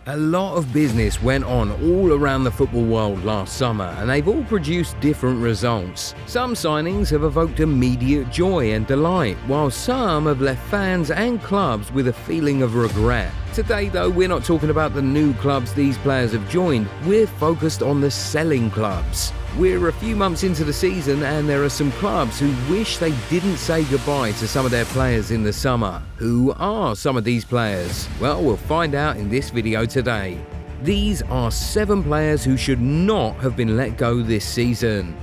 A lot of business went on all around the football world last summer, and they've all produced different results. Some signings have evoked immediate joy and delight, while some have left fans and clubs with a feeling of regret. Today, though, we're not talking about the new clubs these players have joined, we're focused on the selling clubs. We're a few months into the season, and there are some clubs who wish they didn't say goodbye to some of their players in the summer. Who are some of these players? Well, we'll find out in this video today. These are 7 players who should not have been let go this season.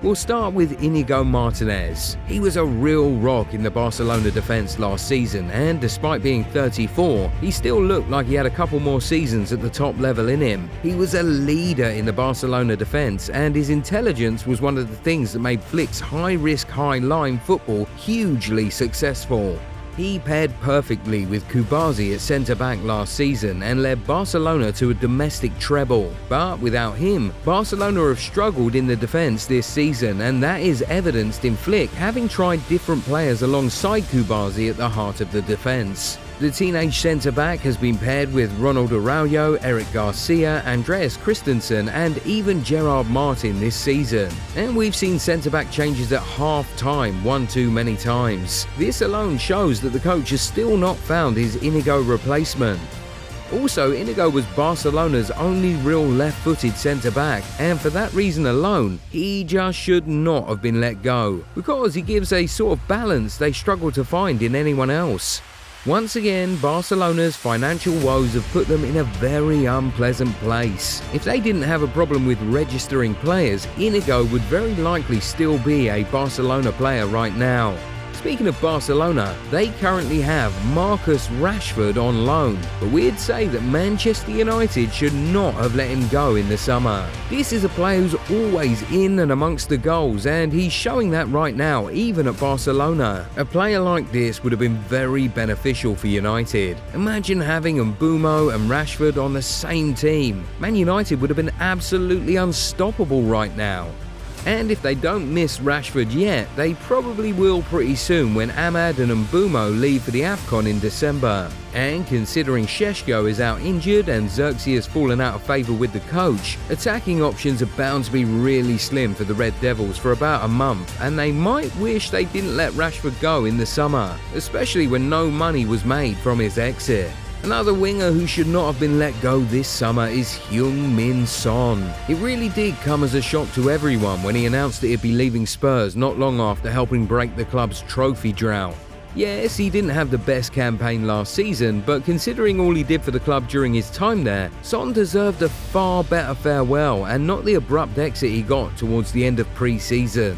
We'll start with Inigo Martinez. He was a real rock in the Barcelona defence last season, and despite being 34, he still looked like he had a couple more seasons at the top level in him. He was a leader in the Barcelona defence, and his intelligence was one of the things that made Flick's high-risk, high-line football hugely successful. He paired perfectly with Cubarsí at centre-back last season and led Barcelona to a domestic treble. But without him, Barcelona have struggled in the defence this season, and that is evidenced in Flick having tried different players alongside Cubarsí at the heart of the defence. The teenage centre-back has been paired with Ronald Araujo, Eric Garcia, Andreas Christensen and even Gerard Martin this season. And we've seen centre-back changes at half-time one too many times. This alone shows that the coach has still not found his Inigo replacement. Also, Inigo was Barcelona's only real left-footed centre-back, and for that reason alone, he just should not have been let go, because he gives a sort of balance they struggle to find in anyone else. Once again, Barcelona's financial woes have put them in a very unpleasant place. If they didn't have a problem with registering players, Inigo would very likely still be a Barcelona player right now. Speaking of Barcelona, they currently have Marcus Rashford on loan, but we'd say that Manchester United should not have let him go in the summer. This is a player who's always in and amongst the goals, and he's showing that right now, even at Barcelona. A player like this would have been very beneficial for United. Imagine having Mbeumo and Rashford on the same team. Man United would have been absolutely unstoppable right now. And if they don't miss Rashford yet, they probably will pretty soon when Ahmad and Mbeumo leave for the AFCON in December. And considering Šeško is out injured and Xerxes has fallen out of favour with the coach, attacking options are bound to be really slim for the Red Devils for about a month, and they might wish they didn't let Rashford go in the summer, especially when no money was made from his exit. Another winger who should not have been let go this summer is Heung-min Son. It really did come as a shock to everyone when he announced that he'd be leaving Spurs not long after helping break the club's trophy drought. Yes, he didn't have the best campaign last season, but considering all he did for the club during his time there, Son deserved a far better farewell and not the abrupt exit he got towards the end of pre-season.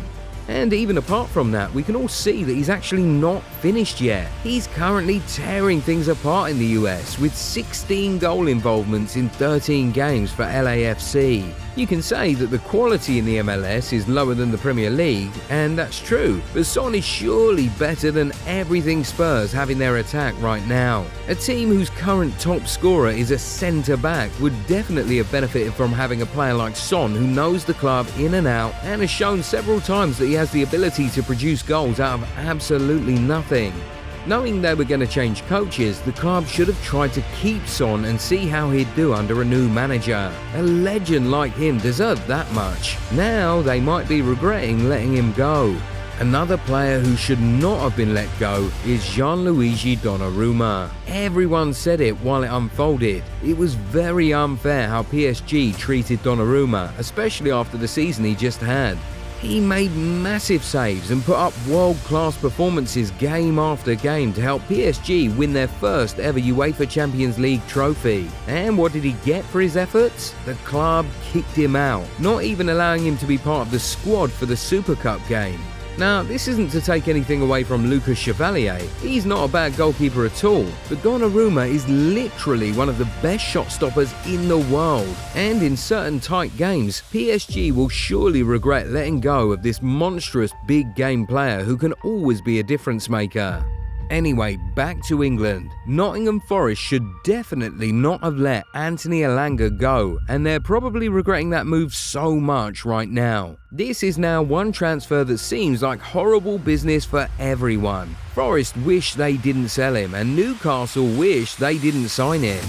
And even apart from that, we can all see that he's actually not finished yet. He's currently tearing things apart in the US with 16 goal involvements in 13 games for LAFC. You can say that the quality in the MLS is lower than the Premier League, and that's true, but Son is surely better than everything Spurs have in their attack right now. A team whose current top scorer is a centre-back would definitely have benefited from having a player like Son who knows the club in and out and has shown several times that he has the ability to produce goals out of absolutely nothing. Knowing they were going to change coaches, the club should have tried to keep Son and see how he'd do under a new manager. A legend like him deserved that much. Now they might be regretting letting him go. Another player who should not have been let go is Gianluigi Donnarumma. Everyone said it while it unfolded. It was very unfair how PSG treated Donnarumma, especially after the season he just had. He made massive saves and put up world-class performances game after game to help PSG win their first ever UEFA Champions League trophy. And what did he get for his efforts? The club kicked him out, not even allowing him to be part of the squad for the Super Cup game. Now, this isn't to take anything away from Lucas Chevalier. He's not a bad goalkeeper at all, but Donnarumma is literally one of the best shot stoppers in the world. And in certain tight games, PSG will surely regret letting go of this monstrous big game player who can always be a difference maker. Anyway, back to England. Nottingham Forest should definitely not have let Anthony Elanga go, and they're probably regretting that move so much right now. This is now one transfer that seems like horrible business for everyone. Forest wish they didn't sell him, and Newcastle wish they didn't sign him.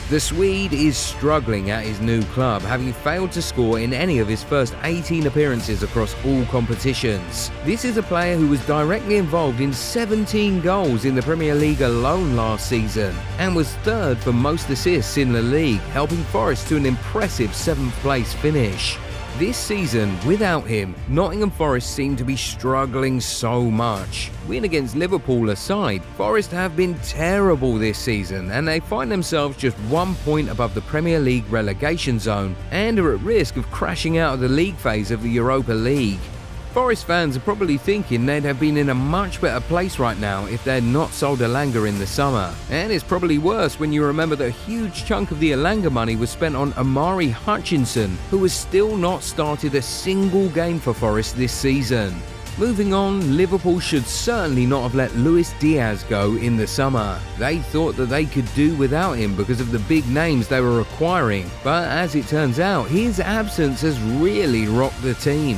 The Swede is struggling at his new club, having failed to score in any of his first 18 appearances across all competitions. This is a player who was directly involved in 17 goals in the Premier League alone last season, and was third for most assists in the league, helping Forest to an impressive 7th place finish. This season, without him, Nottingham Forest seem to be struggling so much. Win against Liverpool aside, Forest have been terrible this season, and they find themselves just 1 point above the Premier League relegation zone and are at risk of crashing out of the league phase of the Europa League. Forest fans are probably thinking they'd have been in a much better place right now if they'd not sold Elanga in the summer. And it's probably worse when you remember that a huge chunk of the Elanga money was spent on Amari Hutchinson, who has still not started a single game for Forest this season. Moving on, Liverpool should certainly not have let Luis Diaz go in the summer. They thought that they could do without him because of the big names they were acquiring, but as it turns out, his absence has really rocked the team.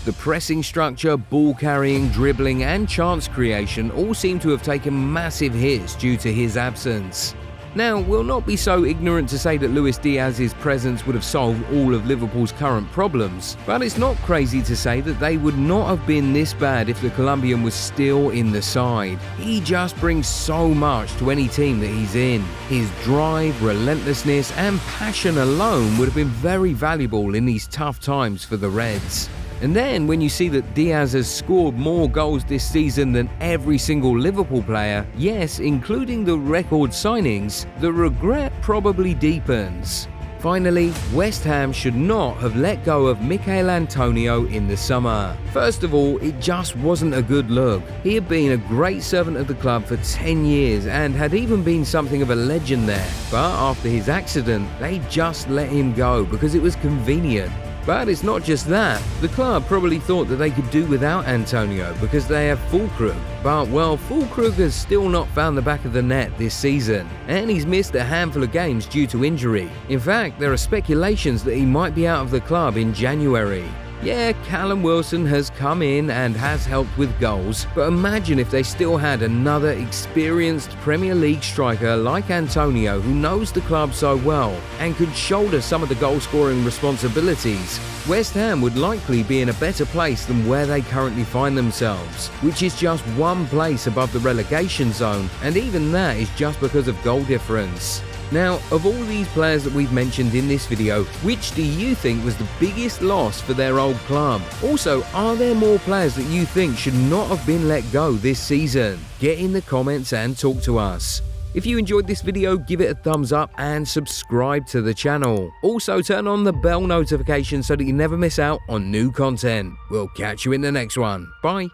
The pressing structure, ball carrying, dribbling and chance creation all seem to have taken massive hits due to his absence. Now, we'll not be so ignorant to say that Luis Diaz's presence would have solved all of Liverpool's current problems, but it's not crazy to say that they would not have been this bad if the Colombian was still in the side. He just brings so much to any team that he's in. His drive, relentlessness and passion alone would have been very valuable in these tough times for the Reds. And then when you see that Diaz has scored more goals this season than every single Liverpool player, yes, including the record signings, the regret probably deepens. Finally, West Ham should not have let go of Michail Antonio in the summer. First of all, it just wasn't a good look. He had been a great servant of the club for 10 years and had even been something of a legend there. But after his accident, they just let him go because it was convenient. But it's not just that. The club probably thought that they could do without Antonio because they have Füllkrug. But well, Füllkrug has still not found the back of the net this season, and he's missed a handful of games due to injury. In fact, there are speculations that he might be out of the club in January. Yeah, Callum Wilson has come in and has helped with goals, but imagine if they still had another experienced Premier League striker like Antonio who knows the club so well and could shoulder some of the goal-scoring responsibilities. West Ham would likely be in a better place than where they currently find themselves, which is just 1 place above the relegation zone, and even that is just because of goal difference. Now, of all these players that we've mentioned in this video, which do you think was the biggest loss for their old club? Also, are there more players that you think should not have been let go this season? Get in the comments and talk to us. If you enjoyed this video, give it a thumbs up and subscribe to the channel. Also, turn on the bell notification so that you never miss out on new content. We'll catch you in the next one. Bye.